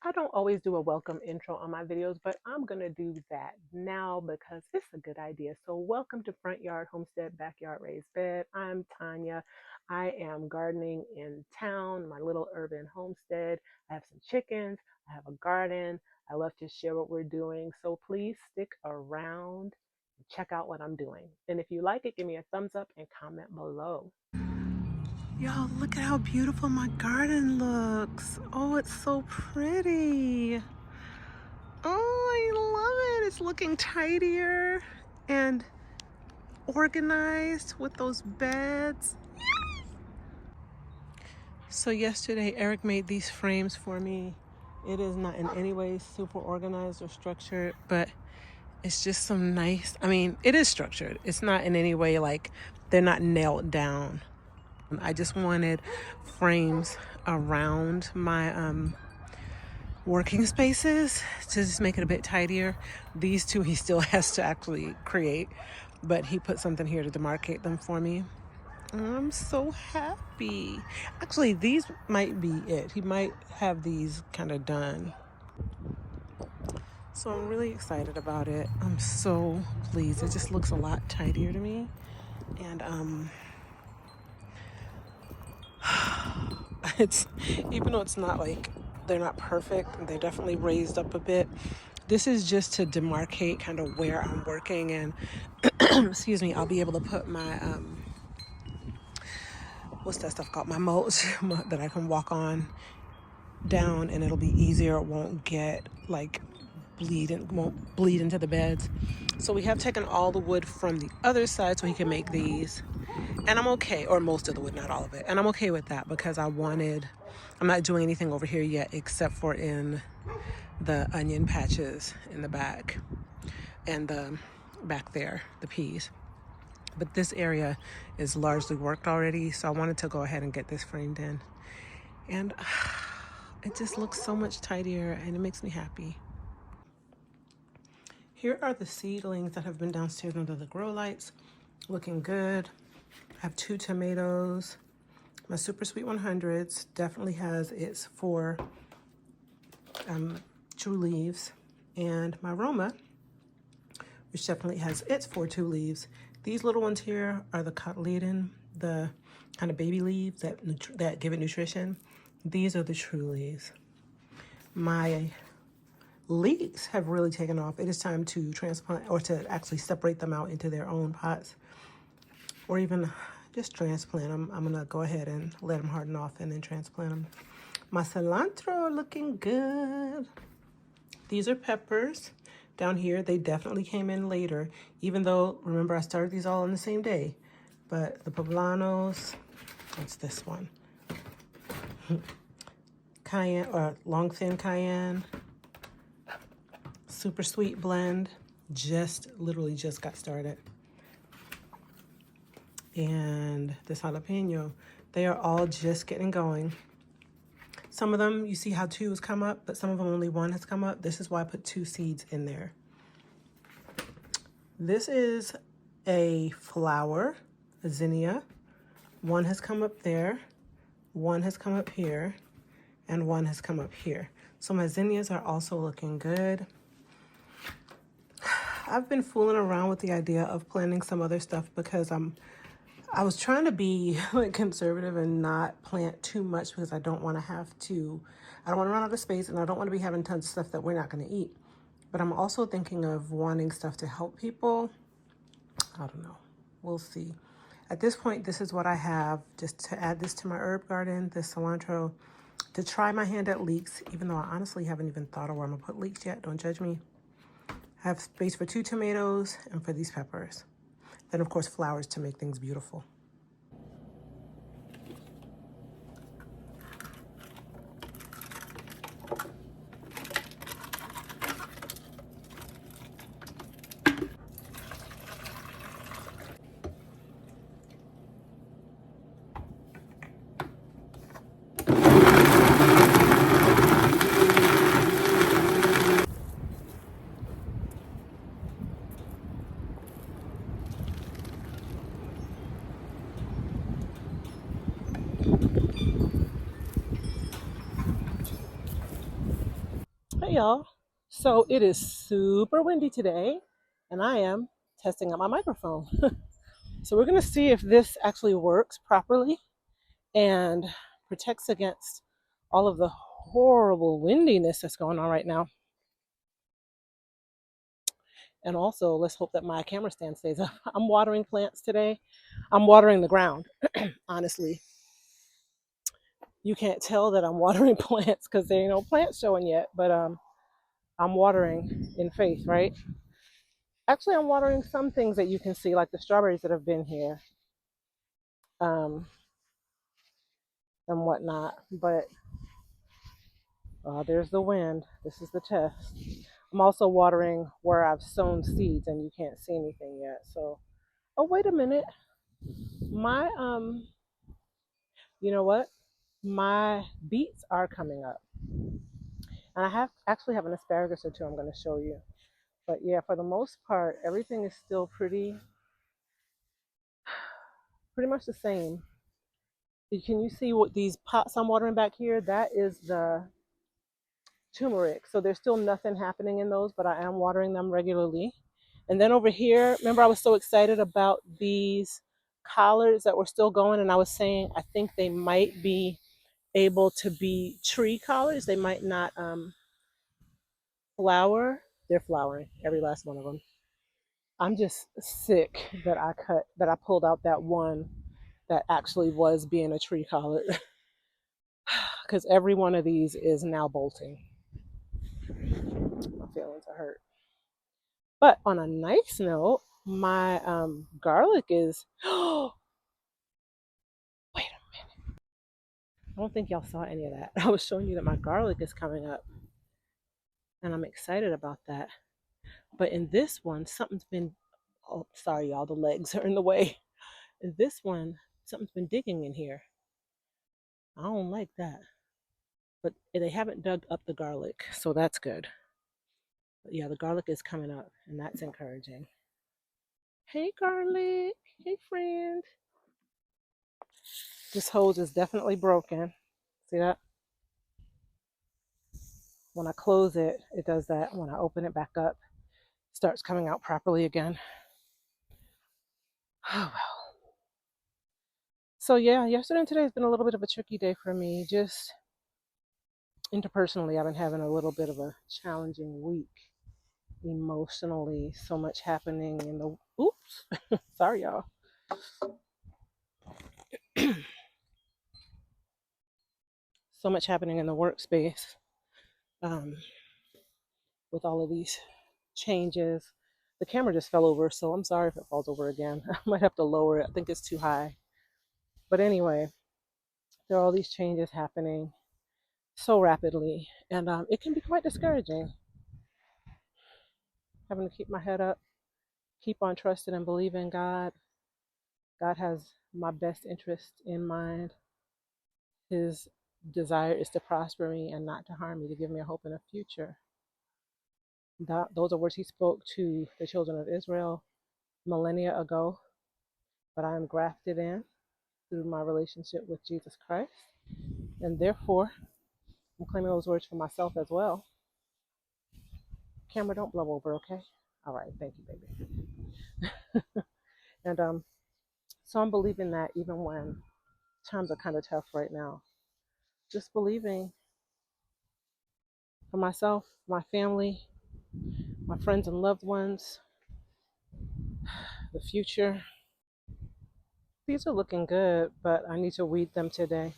I don't always do a welcome intro on my videos, but I'm going to do that now because it's a good idea. So welcome to Front Yard Homestead Backyard Raised Bed. I'm Tanya. I am gardening in town, my little urban homestead. I have some chickens. I have a garden. I love to share what we're doing. So please stick around and check out what I'm doing. And if you like it, give me a thumbs up and comment below. Y'all, look at how beautiful my garden looks. Oh, it's so pretty. Oh, I love it. It's looking tidier and organized with those beds. So yesterday, Eric made these frames for me. It is not in any way super organized or structured, but it's just some nice, it is structured. It's not in any way like they're not nailed down. I just wanted frames around my working spaces to just make it a bit tidier. These two he still has to actually create, but he put something here to demarcate them for me. I'm so happy. Actually, these might be it. He might have these kind of done. So I'm really excited about it. I'm so pleased. It just looks a lot tidier to me. And it's, even though it's not like they're not perfect, they're definitely raised up a bit. This is just to demarcate kind of where I'm working, and excuse me, I'll be able to put my what's that stuff called, my mulch that I can walk on down, and it'll be easier. It won't get like won't bleed into the beds. So we have taken all the wood from the other side so he can make these. And I'm okay, or most of the wood, not all of it. And I'm okay with that because I'm not doing anything over here yet except for in the onion patches in the back and the back there, the peas. But this area is largely worked already, so I wanted to go ahead and get this framed in. And it just looks so much tidier and it makes me happy. Here are the seedlings that have been downstairs under the grow lights, looking good. I have 2 tomatoes. My Super Sweet 100s definitely has its 4 true leaves. And my Roma, which definitely has its 4 true leaves. These little ones here are the cotyledon, the kind of baby leaves that give it nutrition. These are the true leaves. My leeks have really taken off. It is time to transplant, or to actually separate them out into their own pots, or even just transplant them. I'm gonna go ahead and let them harden off and then transplant them. My cilantro are looking good. These are peppers down here. They definitely came in later, even though, remember, I started these all on the same day. But the poblanos, what's this one? Cayenne, or long thin cayenne. Super sweet blend, literally just got started. And this jalapeno, they are all just getting going. Some of them, you see how 2 has come up, but some of them only 1 has come up. This is why I put 2 seeds in there. This is a flower, a zinnia. 1 has come up there, 1 has come up here, and 1 has come up here. So my zinnias are also looking good. I've been fooling around with the idea of planting some other stuff because I was trying to be like conservative and not plant too much because I don't want to run out of space, and I don't want to be having tons of stuff that we're not going to eat. But I'm also thinking of wanting stuff to help people. I don't know. We'll see. At this point, this is what I have just to add this to my herb garden, this cilantro, to try my hand at leeks, even though I honestly haven't even thought of where I'm going to put leeks yet. Don't judge me. I have space for 2 tomatoes and for these peppers. Then, of course, flowers to make things beautiful. Hey y'all. So it is super windy today, and I am testing out my microphone. So we're going to see if this actually works properly and protects against all of the horrible windiness that's going on right now. And also, let's hope that my camera stand stays up. I'm watering plants today. I'm watering the ground, honestly. You can't tell that I'm watering plants because there ain't no plants showing yet, but I'm watering in faith, right? Actually, I'm watering some things that you can see, like the strawberries that have been here, um, and whatnot. But there's the wind. This is the test. I'm also watering where I've sown seeds, and you can't see anything yet. So, oh wait a minute, my you know what? My beets are coming up, and I have actually have an asparagus or two I'm going to show you. But yeah, for the most part, everything is still pretty much the same. Can you see what these pots I'm watering back here? That is the turmeric. So there's still nothing happening in those, but I am watering them regularly. And then over here, remember I was so excited about these collards that were still going, and I was saying I think they might be able to be tree collards. They might not flower. They're flowering, every last one of them. I'm just sick that I pulled out that one that actually was being a tree collard because every one of these is now bolting. My feelings are hurt. But on a nice note, my garlic is. Oh, wait a minute. I don't think y'all saw any of that. I was showing you that my garlic is coming up, and I'm excited about that. But in this one, something's been. Oh, sorry, y'all. The legs are in the way. In this one, something's been digging in here. I don't like that. But they haven't dug up the garlic, so that's good. But yeah, the garlic is coming up, and that's encouraging. Hey, garlic. Hey, friend. This hose is definitely broken. See that? When I close it, it does that. When I open it back up, it starts coming out properly again. Oh, well. So yeah, yesterday and today has been a little bit of a tricky day for me. Just interpersonally, I've been having a little bit of a challenging week emotionally. So much happening in the oops, sorry y'all. So much happening in the workspace um, with all of these changes. The camera just fell over, so I'm sorry if it falls over again. I might have to lower it. I think it's too high. But anyway, there are all these changes happening so rapidly, and it can be quite discouraging. Having to keep my head up, keep on trusting and believing God. God has my best interest in mind. His desire is to prosper me and not to harm me, to give me a hope and a future. Those are words he spoke to the children of Israel millennia ago, but I am grafted in through my relationship with Jesus Christ, and therefore I'm claiming those words for myself as well. Camera, don't blow over, okay? All right, thank you, baby. And so I'm believing that even when times are kind of tough right now, just believing for myself, my family, my friends and loved ones, the future. These are looking good, but I need to weed them today.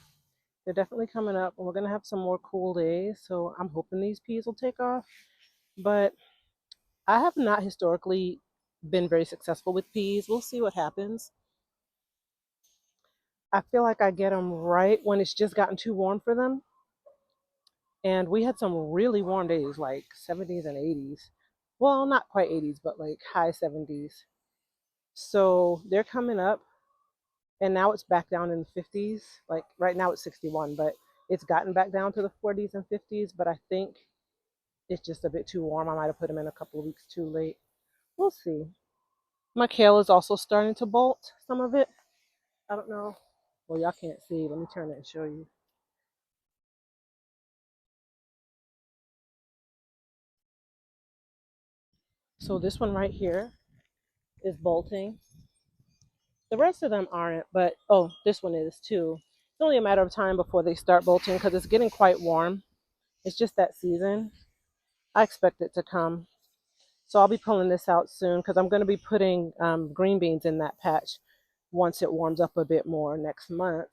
They're definitely coming up, and we're going to have some more cool days, so I'm hoping these peas will take off. But I have not historically been very successful with peas. We'll see what happens. I feel like I get them right when it's just gotten too warm for them. And we had some really warm days, like 70s and 80s. Well, not quite 80s, but like high 70s. So they're coming up, and now it's back down in the 50s. Like right now it's 61, but it's gotten back down to the 40s and 50s. But I think it's just a bit too warm. I might have put them in a couple of weeks too late. We'll see. My kale is also starting to bolt, some of it. I don't know. Well, y'all can't see. Let me turn it and show you. So this one right here is bolting. The rest of them aren't, but oh, this one is too. It's only a matter of time before they start bolting because it's getting quite warm. It's just that season. I expect it to come. So I'll be pulling this out soon because I'm going to be putting green beans in that patch once it warms up a bit more next month.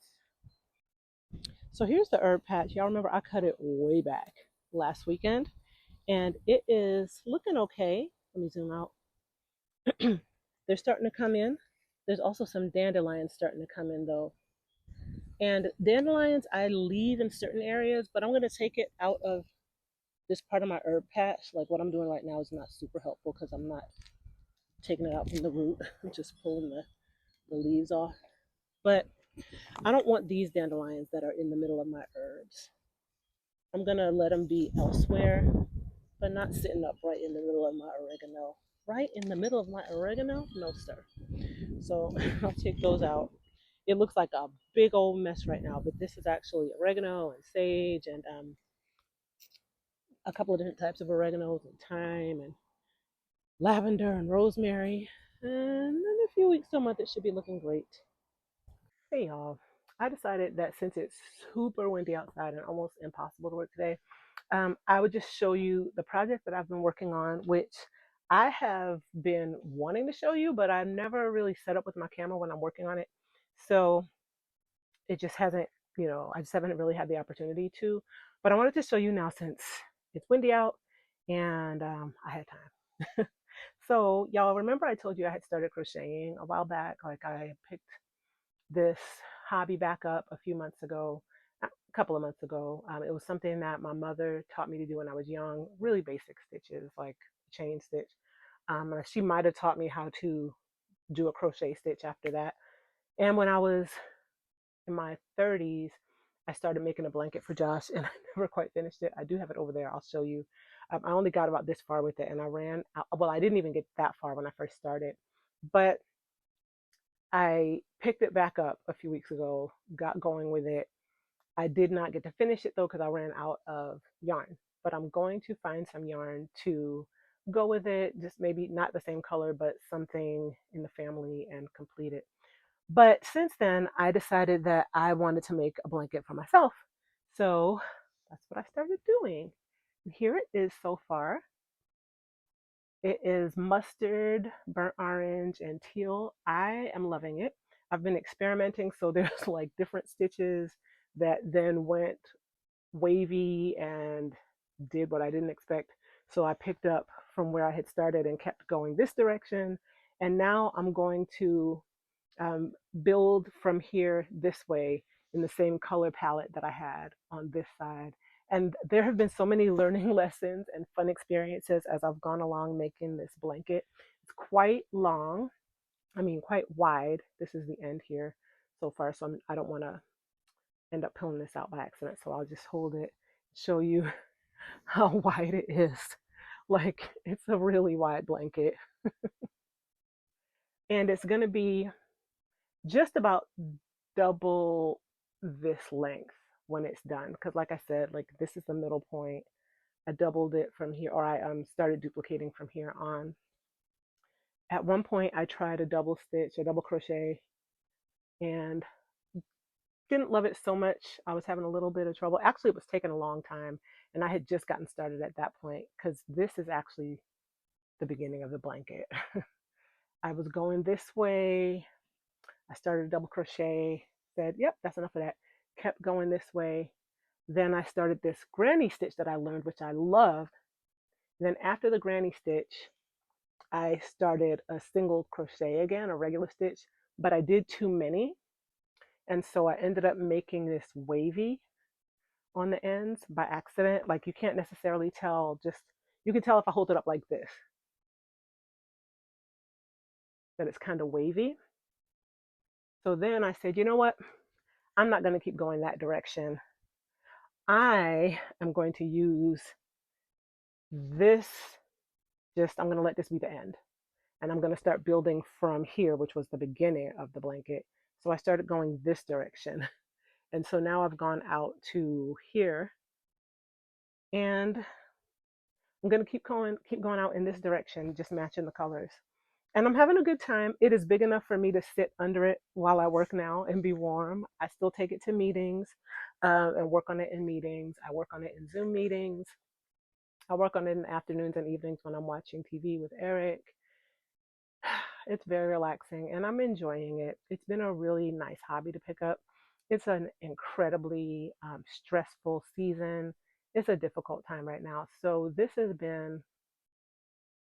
So here's the herb patch. Y'all remember I cut it way back last weekend and it is looking okay. Let me zoom out. They're starting to come in. There's also some dandelions starting to come in though. And dandelions I leave in certain areas, but I'm going to take it out of this part of my herb patch. Like what I'm doing right now is not super helpful because I'm not taking it out from the root. I'm just pulling the leaves off. But I don't want these dandelions that are in the middle of my herbs. I'm going to let them be elsewhere, but not sitting up right in the middle of my oregano. Right in the middle of my oregano? No, sir. So I'll take those out. It looks like a big old mess right now, but this is actually oregano and sage and a couple of different types of oreganos and thyme and lavender and rosemary. And in a few weeks to a month, it should be looking great. Hey y'all, I decided that since it's super windy outside and almost impossible to work today, I would just show you the project that I've been working on, which I have been wanting to show you, but I've never really set up with my camera when I'm working on it. So it just hasn't, I just haven't really had the opportunity to. But I wanted to show you now since it's windy out and I had time. So y'all remember I told you I had started crocheting a while back. Like I picked this hobby back up a few months ago, a couple of months ago. It was something that my mother taught me to do when I was young, really basic stitches like chain stitch. She might have taught me how to do a crochet stitch after that. And when I was in my 30s, I started making a blanket for Josh and I never quite finished it. I do have it over there. I'll show you. I only got about this far with it and I ran out. Well, I didn't even get that far when I first started, but I picked it back up a few weeks ago, got going with it. I did not get to finish it though because I ran out of yarn, but I'm going to find some yarn to go with it, just maybe not the same color, but something in the family and complete it. But since then, I decided that I wanted to make a blanket for myself. So that's what I started doing. Here it is so far. It is mustard, burnt orange, and teal. I am loving it. I've been experimenting, so there's like different stitches that then went wavy and did what I didn't expect. So I picked up from where I had started and kept going this direction. And now I'm going to um, build from here this way in the same color palette that I had on this side. And there have been so many learning lessons and fun experiences as I've gone along making this blanket. It's quite long, I mean, quite wide. This is the end here so far, so I don't want to end up pulling this out by accident. So I'll just hold it, show you how wide it is. Like, it's a really wide blanket. And it's going to be just about double this length when it's done because like I said, like this is the middle point. I doubled it from here, or I started duplicating from here on. At one point I tried a double stitch, a double crochet, and didn't love it so much. I was having a little bit of trouble. Actually, it was taking a long time and I had just gotten started at that point because this is actually the beginning of the blanket. I was going this way. I started a double crochet, said, yep, that's enough of that. Kept going this way. Then I started this granny stitch that I learned, which I loved. Then after the granny stitch, I started a single crochet again, a regular stitch, but I did too many. And so I ended up making this wavy on the ends by accident. Like you can't necessarily tell, just, you can tell if I hold it up like this, that it's kind of wavy. So then I said, you know what? I'm not going to keep going that direction. I am going to use this, I'm going to let this be the end. And I'm going to start building from here, which was the beginning of the blanket. So I started going this direction. And so now I've gone out to here. And I'm gonna keep going out in this direction, just matching the colors. And I'm having a good time. It is big enough for me to sit under it while I work now and be warm. I still take it to meetings and work on it in meetings. I work on it in Zoom meetings. I work on it in the afternoons and evenings when I'm watching TV with Eric. It's very relaxing and I'm enjoying it. It's been a really nice hobby to pick up. It's an incredibly stressful season. It's a difficult time right now. So this has been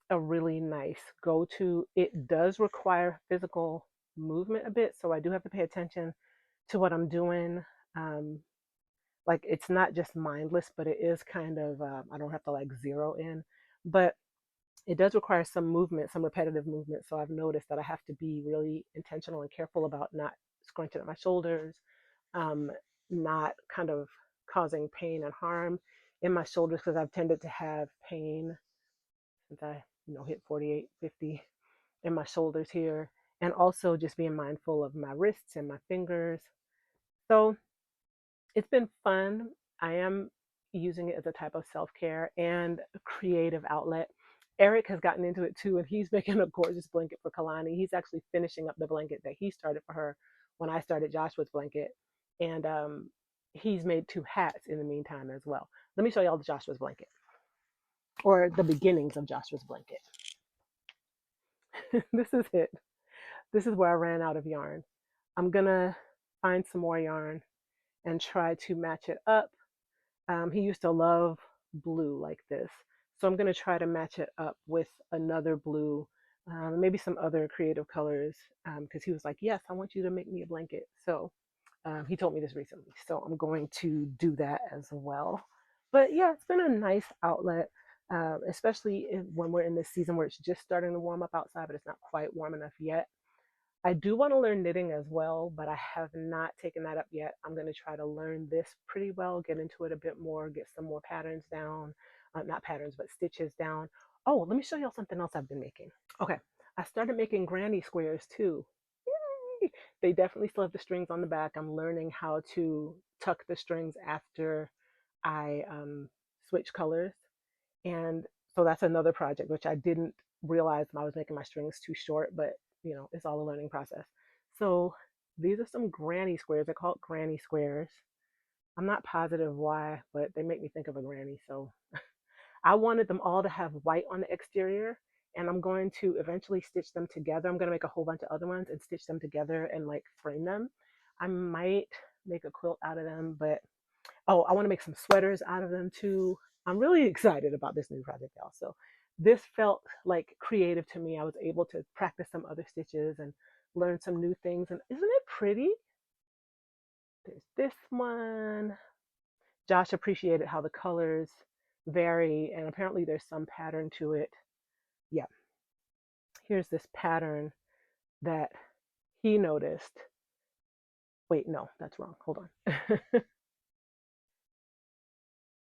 a really nice go to. It does require physical movement a bit. So I do have to pay attention to what I'm doing. Um, like it's not just mindless, but it is kind of, I don't have to like zero in. But it does require some movement, some repetitive movement. So I've noticed that I have to be really intentional and careful about not scrunching at my shoulders, um, not kind of causing pain and harm in my shoulders because I've tended to have pain since I, hit 48, 50 in my shoulders here. And also just being mindful of my wrists and my fingers. So it's been fun. I am using it as a type of self care and a creative outlet. Eric has gotten into it too, and he's making a gorgeous blanket for Kalani. He's actually finishing up the blanket that he started for her when I started Joshua's blanket. And he's made 2 hats in the meantime as well. Let me show y'all the Joshua's blanket, or the beginnings of Joshua's blanket. This is it. This is where I ran out of yarn. I'm gonna find some more yarn and try to match it up. He used to love blue like this. So I'm going to try to match it up with another blue, maybe some other creative colors, because he was like, yes, I want you to make me a blanket. So he told me this recently. So I'm going to do that as well. But yeah, it's been a nice outlet, especially when we're in this season where it's just starting to warm up outside, but it's not quite warm enough yet. I do want to learn knitting as well, but I have not taken that up yet. I'm going to try to learn this pretty well, get into it a bit more, get some more patterns down. Not patterns, but stitches down. Oh, let me show y'all something else I've been making. Okay, I started making granny squares too. Yay! They definitely still have the strings on the back. I'm learning how to tuck the strings after I switch colors. And so that's another project, which I didn't realize when I was making my strings too short, but it's all a learning process. So these are some granny squares. They're called granny squares. I'm not positive why, but they make me think of a granny. So I wanted them all to have white on the exterior, and I'm going to eventually stitch them together. I'm going to make a whole bunch of other ones and stitch them together and like frame them. I might make a quilt out of them, but oh, I want to make some sweaters out of them too. I'm really excited about this new project, y'all. So this felt like creative to me. I was able to practice some other stitches and learn some new things. And isn't it pretty? There's this one. Josh appreciated how the colors vary, and apparently there's some pattern to it. Yeah, here's this pattern that he noticed. Wait, no, that's wrong. Hold on.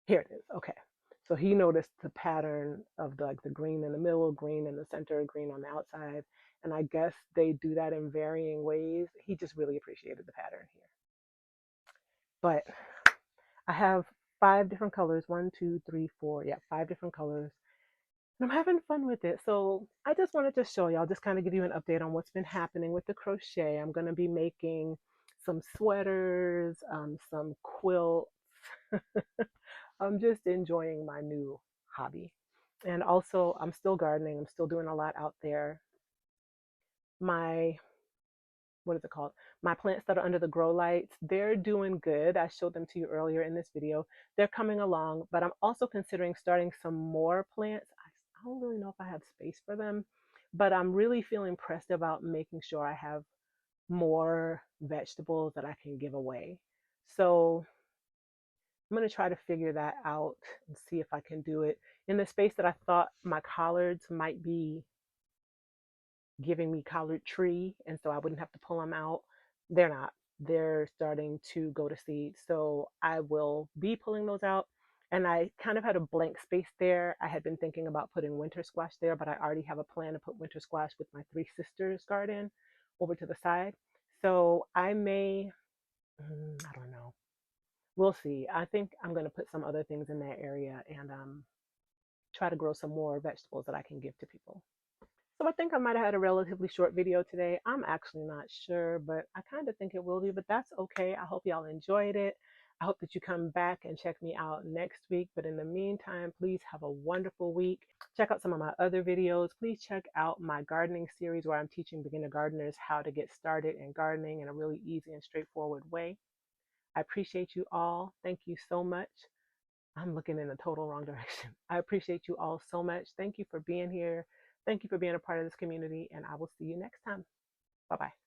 Here it is. Okay. So he noticed the pattern of the green in the middle, green in the center, green on the outside. And I guess they do that in varying ways. He just really appreciated the pattern here. But I have 5 different colors. 1, 2, 3, 4. Yeah, 5 different colors. And I'm having fun with it. So I just wanted to show y'all, just kind of give you an update on what's been happening with the crochet. I'm going to be making some sweaters, some quilts. I'm just enjoying my new hobby. And also, I'm still gardening. I'm still doing a lot out there. My, what is it called? My plants that are under the grow lights, they're doing good. I showed them to you earlier in this video. They're coming along, but I'm also considering starting some more plants. I don't really know if I have space for them, but I'm really feeling pressed about making sure I have more vegetables that I can give away. So I'm going to try to figure that out and see if I can do it in the space that I thought my collards might be giving me collard tree, and so I wouldn't have to pull them out. They're not. They're starting to go to seed, so I will be pulling those out. And I kind of had a blank space there. I had been thinking about putting winter squash there, but I already have a plan to put winter squash with my three sisters garden over to the side. So I may, I don't know. We'll see. I think I'm going to put some other things in that area, and try to grow some more vegetables that I can give to people. So I think I might have had a relatively short video today. I'm actually not sure, but I kind of think it will be, but that's okay. I hope y'all enjoyed it. I hope that you come back and check me out next week. But in the meantime, please have a wonderful week. Check out some of my other videos. Please check out my gardening series where I'm teaching beginner gardeners how to get started in gardening in a really easy and straightforward way. I appreciate you all. Thank you so much. I'm looking in the total wrong direction. I appreciate you all so much. Thank you for being here. Thank you for being a part of this community, and I will see you next time. Bye bye.